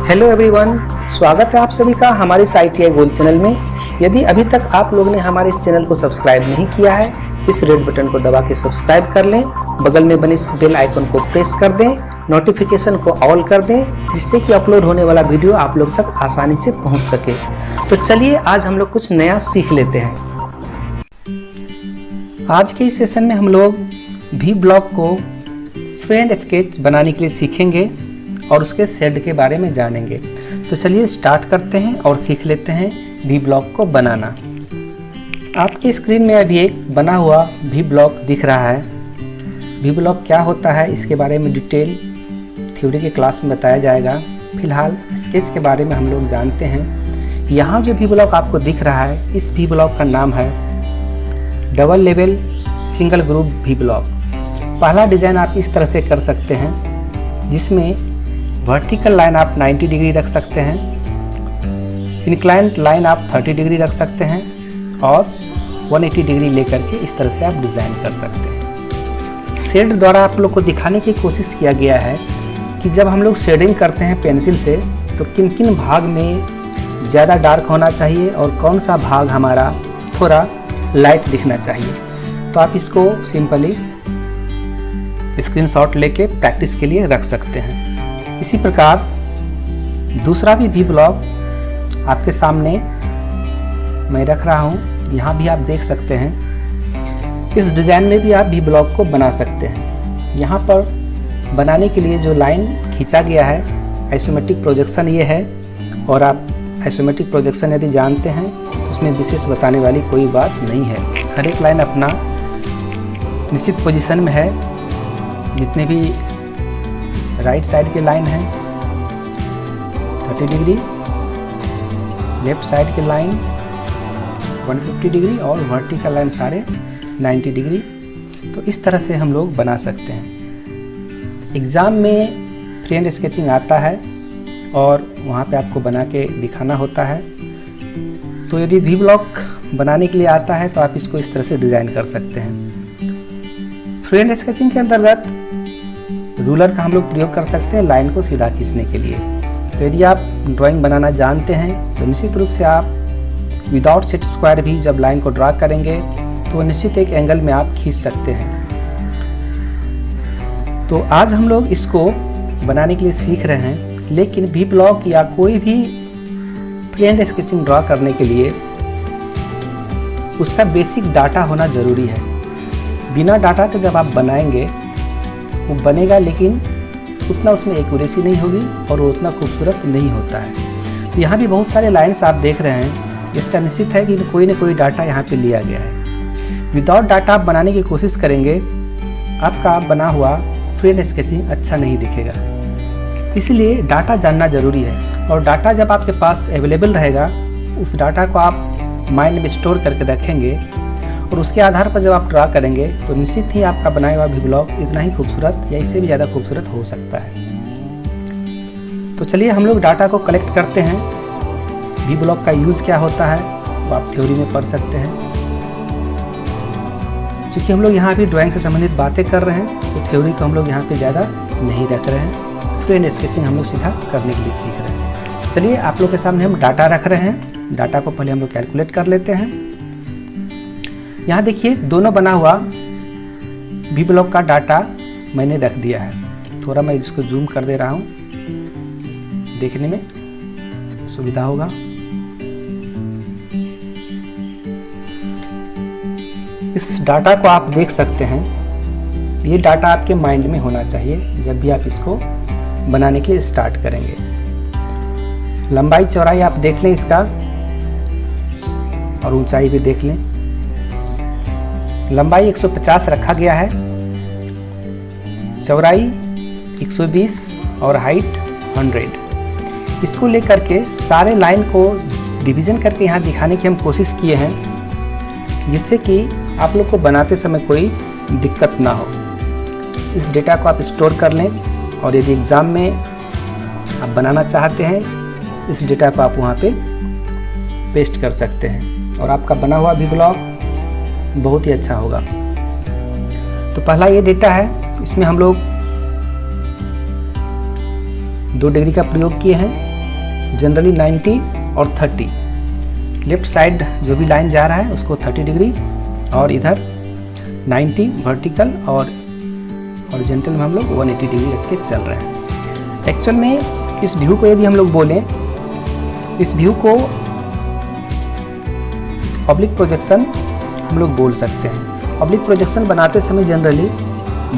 Hello everyone, स्वागत है आप सभी का हमारे इस ITI गोल्ड चैनल में। यदि अभी तक आप लोग ने हमारे इस चैनल को सब्सक्राइब नहीं किया है, इस रेड बटन को दबा के सब्सक्राइब कर लें, बगल में बने इस बेल आइकन को प्रेस कर दें, नोटिफिकेशन को ऑल कर दें, जिससे कि अपलोड होने वाला वीडियो आप लोग तक आसानी से पहुँच सके। तो चलिए आज हम लोग कुछ नया सीख लेते हैं। आज के इस सेशन में हम लोग वी ब्लॉक को फ्रेंड स्केच बनाने के लिए सीखेंगे और उसके शेड के बारे में जानेंगे। तो चलिए स्टार्ट करते हैं और सीख लेते हैं वी ब्लॉक को बनाना। आपके स्क्रीन में अभी एक बना हुआ वी ब्लॉक दिख रहा है। वी ब्लॉक क्या होता है इसके बारे में डिटेल थ्योरी के क्लास में बताया जाएगा। फिलहाल स्केच के बारे में हम लोग जानते हैं। यहाँ जो वी ब्लॉक आपको दिख रहा है, इस वी ब्लॉक का नाम है double level single group V block. पहला डिज़ाइन आप इस तरह से कर सकते हैं, जिसमें वर्टिकल लाइन आप 90 डिग्री रख सकते हैं, इंक्लाइंड लाइन आप 30 डिग्री रख सकते हैं और 180 डिग्री लेकर के इस तरह से आप डिज़ाइन कर सकते हैं। शेड द्वारा आप लोग को दिखाने की कोशिश किया गया है कि जब हम लोग शेडिंग करते हैं पेंसिल से, तो किन किन भाग में ज़्यादा डार्क होना चाहिए और कौन सा भाग हमारा थोड़ा लाइट दिखना चाहिए। तो आप इसको सिंपली स्क्रीनशॉट लेके प्रैक्टिस के लिए रख सकते हैं। इसी प्रकार दूसरा भी वी ब्लॉक आपके सामने मैं रख रहा हूँ, यहाँ भी आप देख सकते हैं। इस डिज़ाइन में भी आप वी ब्लॉक को बना सकते हैं। यहाँ पर बनाने के लिए जो लाइन खींचा गया है, आइसोमेट्रिक प्रोजेक्शन ये है। और आप आइसोमेट्रिक प्रोजेक्शन यदि जानते हैं तो उसमें विशेष बताने वाली कोई बात नहीं है। हर एक लाइन अपना निश्चित पोजीशन में है। जितने भी राइट साइड की लाइन है 30 डिग्री, लेफ्ट साइड की लाइन 150 डिग्री और वर्टिकल लाइन सारे 90 डिग्री। तो इस तरह से हम लोग बना सकते हैं। एग्ज़ाम में फ्रेंड स्केचिंग आता है और वहाँ पे आपको बना के दिखाना होता है। तो यदि वी ब्लॉक बनाने के लिए आता है तो आप इसको इस तरह से डिज़ाइन कर सकते हैं। फ्रेंड स्केचिंग के अंतर्गत रूलर का हम लोग प्रयोग कर सकते हैं लाइन को सीधा खींचने के लिए। तो यदि आप ड्राइंग बनाना जानते हैं तो निश्चित रूप से आप विदाउट सेट स्क्वायर भी जब लाइन को ड्रा करेंगे तो निश्चित एक एंगल में आप खींच सकते हैं। तो आज हम लोग इसको बनाने के लिए सीख रहे हैं, लेकिन वी ब्लॉक या कोई भी फ्रेंड स्केचिंग ड्रा करने के लिए उसका बेसिक डाटा होना ज़रूरी है। बिना डाटा के जब आप बनाएंगे वो बनेगा, लेकिन उतना उसमें एक्यूरेसी नहीं होगी और वो उतना खूबसूरत नहीं होता है। तो यहाँ भी बहुत सारे लाइन्स आप देख रहे हैं। इसका निश्चित है कि कोई ना कोई डाटा यहाँ पे लिया गया है। विदाउट डाटा आप बनाने की कोशिश करेंगे, आपका बना हुआ फ्रेंड स्केचिंग अच्छा नहीं दिखेगा। इसलिए डाटा जानना ज़रूरी है। और डाटा जब आपके पास अवेलेबल रहेगा, उस डाटा को आप माइंड में स्टोर करके रखेंगे और उसके आधार पर जब आप ड्रा करेंगे तो निश्चित ही आपका बनाया हुआ वी ब्लॉक इतना ही खूबसूरत या इससे भी ज़्यादा खूबसूरत हो सकता है। तो चलिए हम लोग डाटा को कलेक्ट करते हैं। वी ब्लॉक का यूज़ क्या होता है वो आप थ्योरी में पढ़ सकते हैं। क्योंकि हम लोग यहाँ भी ड्राइंग से संबंधित बातें कर रहे हैं तो थ्योरी को हम लोग यहाँ पे ज़्यादा नहीं रख रहे हैं। फ्रेंड स्केचिंग हम लोग सीधा करने के लिए सीख रहे हैं। चलिए आप लोग के सामने हम डाटा रख रहे हैं। डाटा को पहले हम लोग कैलकुलेट कर लेते हैं। यहाँ देखिए दोनों बना हुआ वी ब्लॉक का डाटा मैंने रख दिया है। थोड़ा मैं इसको जूम कर दे रहा हूँ, देखने में सुविधा होगा। इस डाटा को आप देख सकते हैं। ये डाटा आपके माइंड में होना चाहिए जब भी आप इसको बनाने के लिए स्टार्ट करेंगे। लंबाई चौड़ाई आप देख लें इसका और ऊंचाई भी देख लें। लंबाई 150 रखा गया है, चौड़ाई 120 और हाइट 100। इसको लेकर के सारे लाइन को डिवीज़न करके यहाँ दिखाने की हम कोशिश किए हैं, जिससे कि आप लोग को बनाते समय कोई दिक्कत ना हो। इस डेटा को आप स्टोर कर लें और यदि एग्ज़ाम में आप बनाना चाहते हैं, इस डेटा को आप वहाँ पे पेस्ट कर सकते हैं और आपका बना हुआ वी ब्लॉक बहुत ही अच्छा होगा। तो पहला ये डेटा है, इसमें हम लोग 2 डिग्री का प्रयोग किए हैं। जनरली 90 और 30, लेफ्ट साइड जो भी लाइन जा रहा है उसको 30 डिग्री और इधर 90 वर्टिकल और हॉरिजॉन्टल में हम लोग 180 डिग्री रख के चल रहे हैं। एक्चुअल में इस व्यू को यदि हम लोग बोलें, इस व्यू को ऑब्लिक प्रोजेक्शन हम लोग बोल सकते हैं। ऑब्लिक प्रोजेक्शन बनाते समय जनरली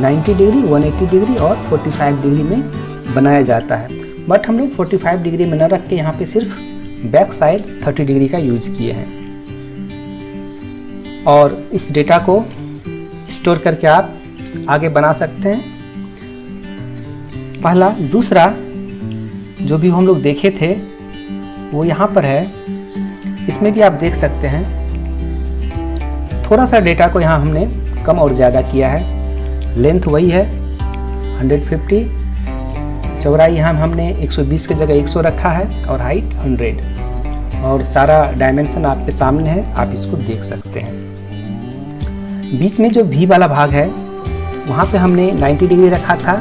90 डिग्री, 180 डिग्री और 45 डिग्री में बनाया जाता है, बट हम लोग 45 डिग्री में न रख के यहाँ पे सिर्फ बैक साइड 30 डिग्री का यूज किए हैं। और इस डेटा को स्टोर करके आप आगे बना सकते हैं। पहला। दूसरा जो भी हम लोग देखे थे वो यहाँ पर है, इसमें भी आप देख सकते हैं थोड़ा सा डेटा को यहाँ हमने कम और ज़्यादा किया है। लेंथ वही है 150, चौड़ाई यहाँ हमने 120 की जगह 100 रखा है और हाइट 100, और सारा डायमेंशन आपके सामने है, आप इसको देख सकते हैं। बीच में जो भी वाला भाग है वहाँ पे हमने 90 डिग्री रखा था,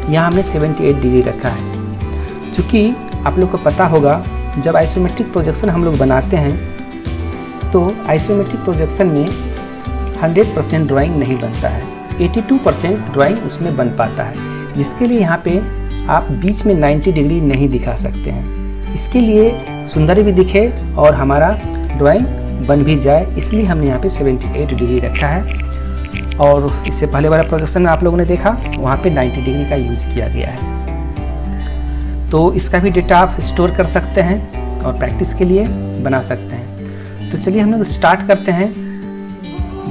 यहाँ हमने 78 डिग्री रखा है। चूँकि आप लोग को पता होगा जब आइसोमेट्रिक प्रोजेक्शन हम लोग बनाते हैं तो आइसोमेट्रिक प्रोजेक्शन में 100% ड्राइंग नहीं बनता है, 82% ड्राइंग उसमें बन पाता है, जिसके लिए यहाँ पे आप बीच में 90 डिग्री नहीं दिखा सकते हैं। इसके लिए सुंदर भी दिखे और हमारा ड्राइंग बन भी जाए, इसलिए हमने यहाँ पे 78 डिग्री रखा है। और इससे पहले वाला प्रोजेक्शन में आप लोगों ने देखा वहाँ पे 90 डिग्री का यूज़ किया गया है। तो इसका भी डेटा आप स्टोर कर सकते हैं और प्रैक्टिस के लिए बना सकते हैं। तो चलिए हम लोग स्टार्ट करते हैं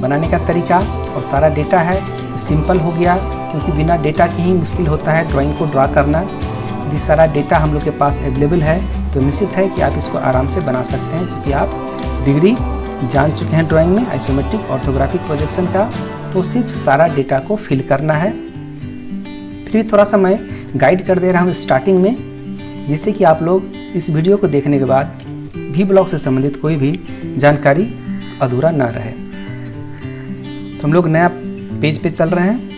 बनाने का तरीका। और सारा डेटा है, सिंपल हो गया क्योंकि बिना डेटा के ही मुश्किल होता है ड्राइंग को ड्रा करना। यदि सारा डेटा हम लोग के पास अवेलेबल है तो निश्चित है कि आप इसको आराम से बना सकते हैं, क्योंकि आप डिग्री जान चुके हैं ड्राइंग में आइसोमेट्रिक ऑर्थोग्राफिक प्रोजेक्शन का। तो सिर्फ सारा डेटा को फिल करना है। फिर भी थोड़ा सा मैं गाइड कर दे रहा हूँ स्टार्टिंग में, जिससे कि आप लोग इस वीडियो को देखने के बाद भी ब्लॉग से संबंधित कोई भी जानकारी अधूरा ना रहे। तो हम लोग नया पेज पे चल रहे हैं।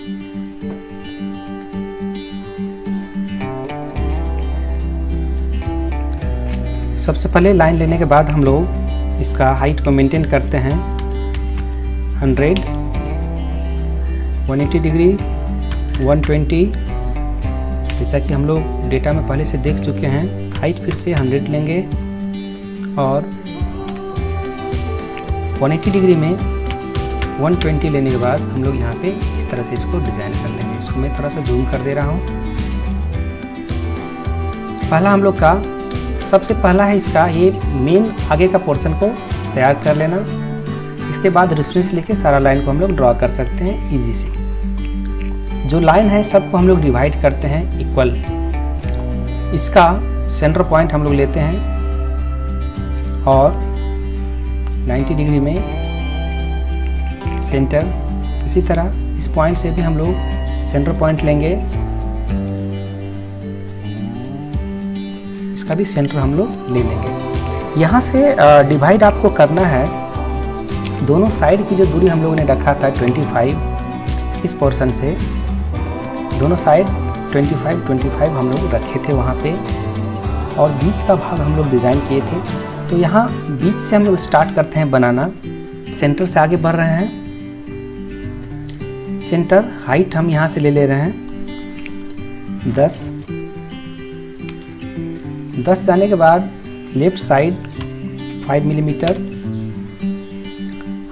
सबसे पहले लाइन लेने के बाद हम लोग इसका हाइट को मेंटेन करते हैं 100, 180 डिग्री, 120, जैसा कि हम लोग डेटा में पहले से देख चुके हैं। हाइट फिर से 100 लेंगे और 180 डिग्री में 120 लेने के बाद हम लोग यहाँ पे इस तरह से इसको डिज़ाइन कर लेंगे। इसको मैं थोड़ा सा जूम कर दे रहा हूँ। पहला हम लोग का सबसे पहला है इसका ये मेन आगे का पोर्शन को तैयार कर लेना। इसके बाद रेफरेंस लेके सारा लाइन को हम लोग ड्रॉ कर सकते हैं इजी से। जो लाइन है सबको हम लोग डिवाइड करते हैं इक्वल। इसका सेंटर पॉइंट हम लोग लेते हैं और 90 डिग्री में सेंटर। इसी तरह इस पॉइंट से भी हम लोग सेंटर पॉइंट लेंगे, इसका भी सेंटर हम लोग ले लेंगे। यहाँ से डिवाइड आपको करना है। दोनों साइड की जो दूरी हम लोगों ने रखा था 25, इस पोर्शन से दोनों साइड 25 हम लोग रखे थे वहाँ पे, और बीच का भाग हम लोग डिज़ाइन किए थे। तो यहाँ बीच से हम लोग स्टार्ट करते हैं बनाना। सेंटर से आगे बढ़ रहे हैं। सेंटर हाइट हम यहाँ से ले रहे हैं 10 जाने के बाद लेफ्ट साइड 5 मिलीमीटर।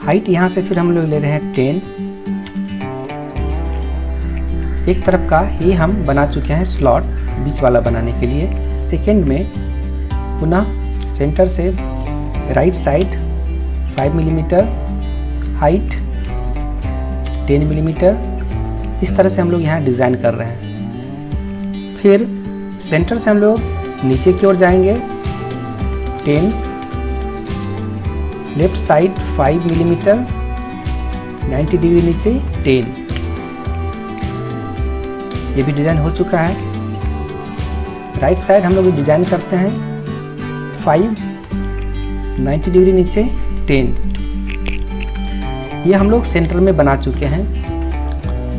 हाइट यहाँ से फिर हम लोग ले रहे हैं 10। एक तरफ का ये हम बना चुके हैं स्लॉट बीच वाला बनाने के लिए। सेकेंड में पुनः सेंटर से right side 5 millimetre, height 10 millimetre. इस तरह से हम लोग यहाँ डिज़ाइन कर रहे हैं। फिर सेंटर से हम लोग नीचे की ओर जाएंगे 10, लेफ्ट साइड 5 मिलीमीटर, 90 डिग्री नीचे 10। ये भी डिज़ाइन हो चुका है। राइट साइड हम लोग डिज़ाइन करते हैं 5, 90 डिग्री नीचे 10। ये हम लोग सेंटर में बना चुके हैं।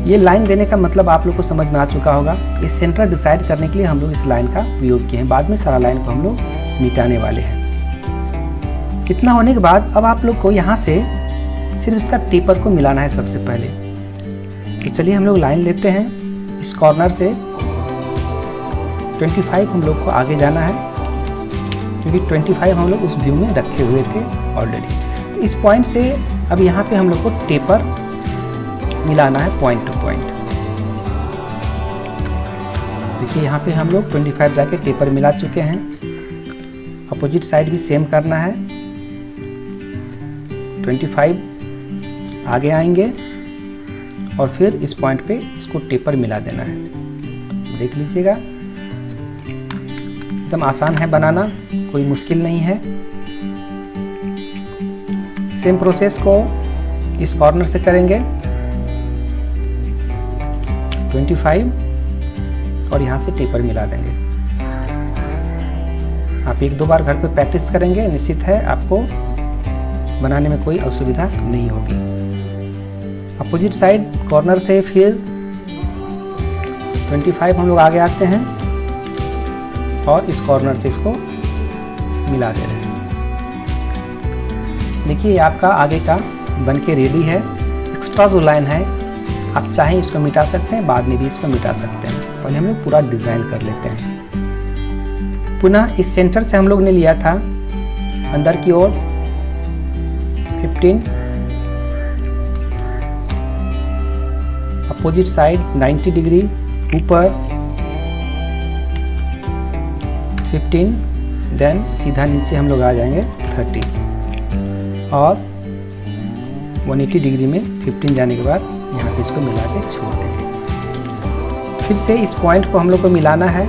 ये लाइन देने का मतलब आप लोग को समझ में आ चुका होगा। इस सेंटर डिसाइड करने के लिए हम लोग इस लाइन का प्रयोग किए हैं। बाद में सारा लाइन को हम लोग मिटाने वाले हैं। इतना होने के बाद अब आप लोग को यहाँ से सिर्फ इसका टेपर को मिलाना है सबसे पहले। तो चलिए हम लोग लाइन लेते हैं। इस कॉर्नर से 25 हम लोग को आगे जाना है, क्योंकि 25 हम लोग उस व्यू में रखे हुए थे ऑलरेडी। तो इस पॉइंट से अब यहाँ पे हम लोग को टेपर मिलाना है पॉइंट टू पॉइंट। देखिए यहाँ पे हम लोग 25 जाके टेपर मिला चुके हैं। अपोजिट साइड भी सेम करना है। 25 आगे आएंगे और फिर इस पॉइंट पे इसको टेपर मिला देना है। देख लीजिएगा, एकदम आसान है बनाना, कोई मुश्किल नहीं है। सेम प्रोसेस को इस कॉर्नर से करेंगे 25 और यहाँ से टेपर मिला देंगे। आप 1-2 बार घर पे प्रैक्टिस करेंगे, निश्चित है आपको बनाने में कोई असुविधा नहीं होगी। अपोजिट साइड कॉर्नर से फिर 25 हम लोग आगे आते हैं और इस कॉर्नर से इसको मिला दे रहे हैं। देखिए आपका आगे का बनके रेडी है। एक्स्ट्रा जो लाइन है आप चाहें इसको मिटा सकते हैं, बाद में भी इसको मिटा सकते हैं। पहले हम लोग पूरा डिज़ाइन कर लेते हैं। पुनः इस सेंटर से हम लोग ने लिया था अंदर की ओर 15, अपोजिट साइड 90 डिग्री ऊपर 15, देन सीधा नीचे हम लोग आ जाएंगे 30 और 180 डिग्री में 15 जाने के बाद यहाँ पे इसको मिला के छोड़ देंगे। फिर से इस पॉइंट को हम लोग को मिलाना है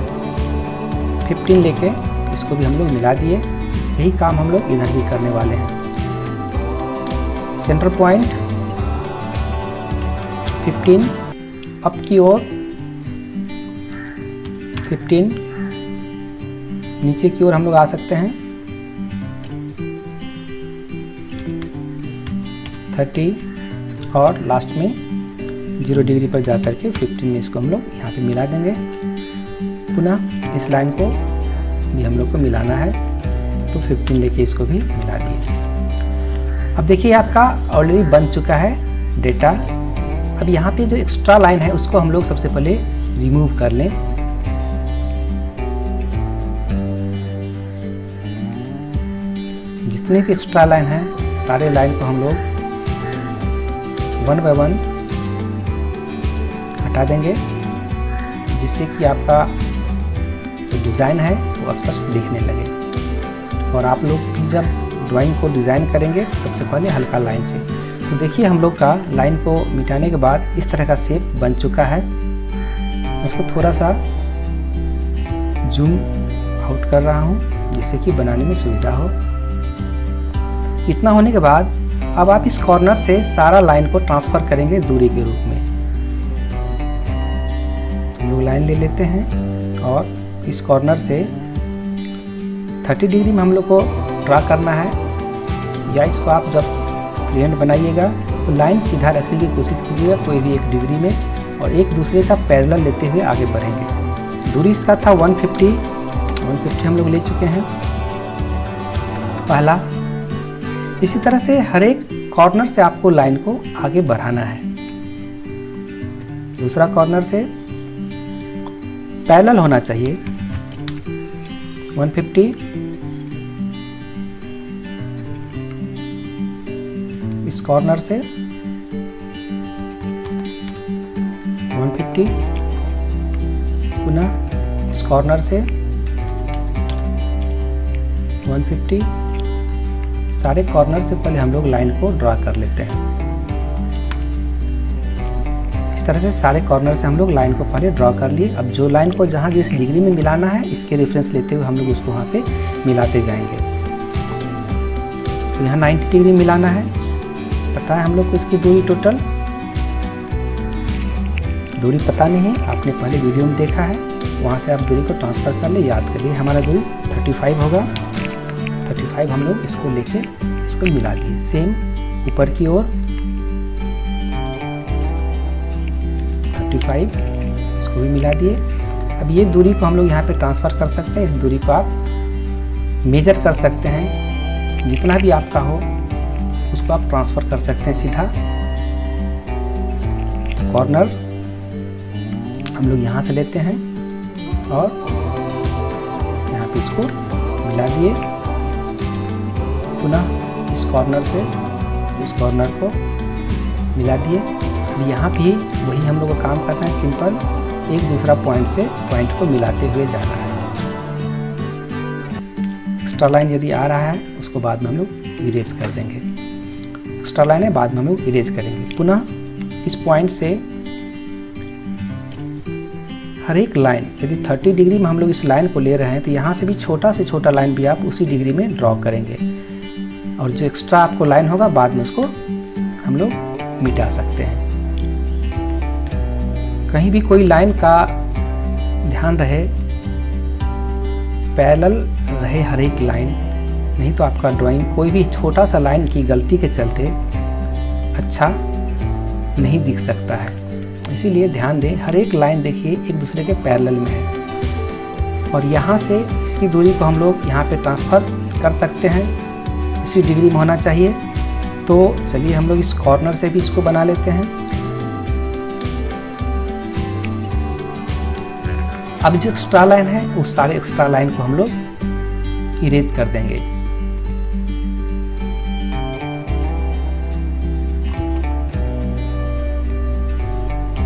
15 लेके, इसको भी हम लोग मिला दिए। यही काम हम लोग इधर भी करने वाले हैं। सेंटर पॉइंट 15 अप की ओर 15, नीचे की ओर हम लोग आ सकते हैं 30 और लास्ट में 0 डिग्री पर जा करके 15 में इसको हम लोग यहाँ पे मिला देंगे। पुनः इस लाइन को भी हम लोग को मिलाना है, तो 15 लेके इसको भी मिला दिए। अब देखिए आपका ऑलरेडी बन चुका है डेटा। अब यहाँ पे जो एक्स्ट्रा लाइन है उसको हम लोग सबसे पहले रिमूव कर लें। जितने भी एक्स्ट्रा लाइन है सारे लाइन को हम लोग 1 बाय 1 हटा देंगे, जिससे कि आपका जो डिज़ाइन है वो स्पष्ट दिखने लगे। और आप लोग भी जब ड्राइंग को डिज़ाइन करेंगे तो सबसे पहले हल्का लाइन से। तो देखिए हम लोग का लाइन को मिटाने के बाद इस तरह का शेप बन चुका है। इसको थोड़ा सा जूम आउट कर रहा हूँ जिससे कि बनाने में सुविधा हो। इतना होने के बाद अब आप इस कॉर्नर से सारा लाइन को ट्रांसफ़र करेंगे दूरी के रूप में। हम लोग लाइन ले लेते हैं और इस कॉर्नर से 30 डिग्री में हम लोग को ड्रा करना है, या इसको आप जब फ्रेंड बनाइएगा तो लाइन सीधा रखने की कोशिश कीजिएगा कोई भी 1 डिग्री में, और एक दूसरे का पैरेलल लेते हुए आगे बढ़ेंगे। दूरी इसका था 150 हम लोग ले चुके हैं पहला। इसी तरह से हर एक कॉर्नर से आपको लाइन को आगे बढ़ाना है। दूसरा कॉर्नर से पैरेलल होना चाहिए 150, इस कॉर्नर से 150, पुनः इस कॉर्नर से 150। सारे कॉर्नर से पहले हम लोग लाइन को ड्रा कर लेते हैं। इस तरह से सारे कॉर्नर से हम लोग लाइन को पहले ड्रा कर लिए। अब जो लाइन को जहाँ जिस डिग्री में मिलाना है इसके रेफरेंस लेते हुए हम लोग उसको वहाँ पे मिलाते जाएंगे। तो यहाँ 90 डिग्री मिलाना है, पता है हम लोग को इसकी दूरी टोटल। दूरी पता नहीं है, आपने पहले वीडियो में देखा है, वहाँ से आप दूरी को ट्रांसफ़र कर ले, याद कर लिए। हमारा दूरी 35 होगा। 35 हम लोग इसको लेके इसको मिला दिए। सेम ऊपर की ओर 35 इसको भी मिला दिए। अब ये दूरी को हम लोग यहाँ पे ट्रांसफ़र कर सकते हैं। इस दूरी को आप मेजर कर सकते हैं, जितना भी आपका हो उसको आप ट्रांसफ़र कर सकते हैं सीधा। कॉर्नर हम लोग यहाँ से लेते हैं और यहाँ पे इसको मिला दिए, पुनः इस कॉर्नर से इस कॉर्नर को मिला दिए। यहाँ भी वही हम लोग को काम करना है, सिंपल एक दूसरा पॉइंट से पॉइंट को मिलाते हुए जाना है। एक्स्ट्रा लाइन यदि आ रहा है उसको बाद में हम लोग इरेज कर देंगे। एक्स्ट्रा लाइन है बाद में हम लोग इरेज करेंगे। पुनः इस पॉइंट से हर एक लाइन, यदि 30 डिग्री में हम लोग इस लाइन को ले रहे हैं तो यहाँ से भी छोटा से छोटा लाइन भी आप उसी डिग्री में ड्रॉ करेंगे, और जो एक्स्ट्रा आपको लाइन होगा बाद में उसको हम लोग मिटा सकते हैं। कहीं भी कोई लाइन का ध्यान रहे, पैरेलल रहे हर एक लाइन, नहीं तो आपका ड्राइंग कोई भी छोटा सा लाइन की गलती के चलते अच्छा नहीं दिख सकता है। इसीलिए ध्यान दें, हर एक लाइन देखिए एक दूसरे के पैरेलल में है, और यहाँ से इसकी दूरी को हम लोग यहाँ पे ट्रांसफ़र कर सकते हैं, इसी डिग्री में होना चाहिए। तो चलिए हम लोग इस कॉर्नर से भी इसको बना लेते हैं। अब जो एक्स्ट्रा लाइन है उस सारे एक्स्ट्रा लाइन को हम लोग इरेज कर देंगे।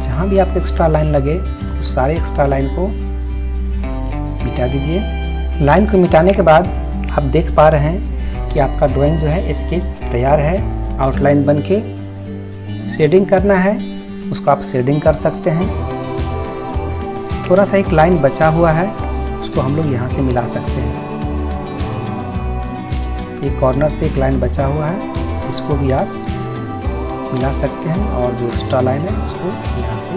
जहां भी आपको एक्स्ट्रा लाइन लगे उस सारे एक्स्ट्रा लाइन को मिटा दीजिए। लाइन को मिटाने के बाद आप देख पा रहे हैं कि आपका ड्राइंग जो है स्केच तैयार है। आउटलाइन बन के शेडिंग करना है उसको आप शेडिंग कर सकते हैं। थोड़ा सा एक लाइन बचा हुआ है उसको हम लोग यहाँ से मिला सकते हैं। एक कॉर्नर से एक लाइन बचा हुआ है, इसको भी आप मिला सकते हैं, और जो एक्स्ट्रा लाइन है उसको यहाँ से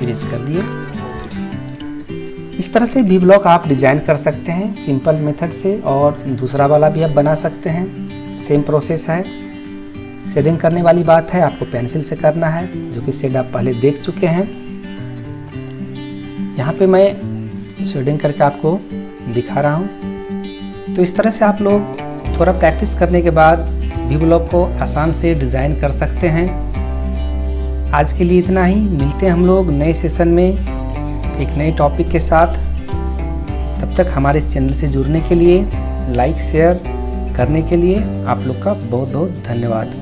इरेज कर दिए। इस तरह से भी ब्लॉक आप डिज़ाइन कर सकते हैं सिंपल मेथड से, और दूसरा वाला भी आप बना सकते हैं। सेम प्रोसेस है। शेडिंग करने वाली बात है आपको पेंसिल से करना है, जो कि शेड आप पहले देख चुके हैं। यहाँ पे मैं शेडिंग करके आपको दिखा रहा हूँ। तो इस तरह से आप लोग थोड़ा प्रैक्टिस करने के बाद भी ब्लॉक को आसान से डिज़ाइन कर सकते हैं। आज के लिए इतना ही। मिलते हैं हम लोग नए सेशन में एक नए टॉपिक के साथ। तब तक हमारे इस चैनल से जुड़ने के लिए, लाइक शेयर करने के लिए आप लोग का बहुत बहुत धन्यवाद।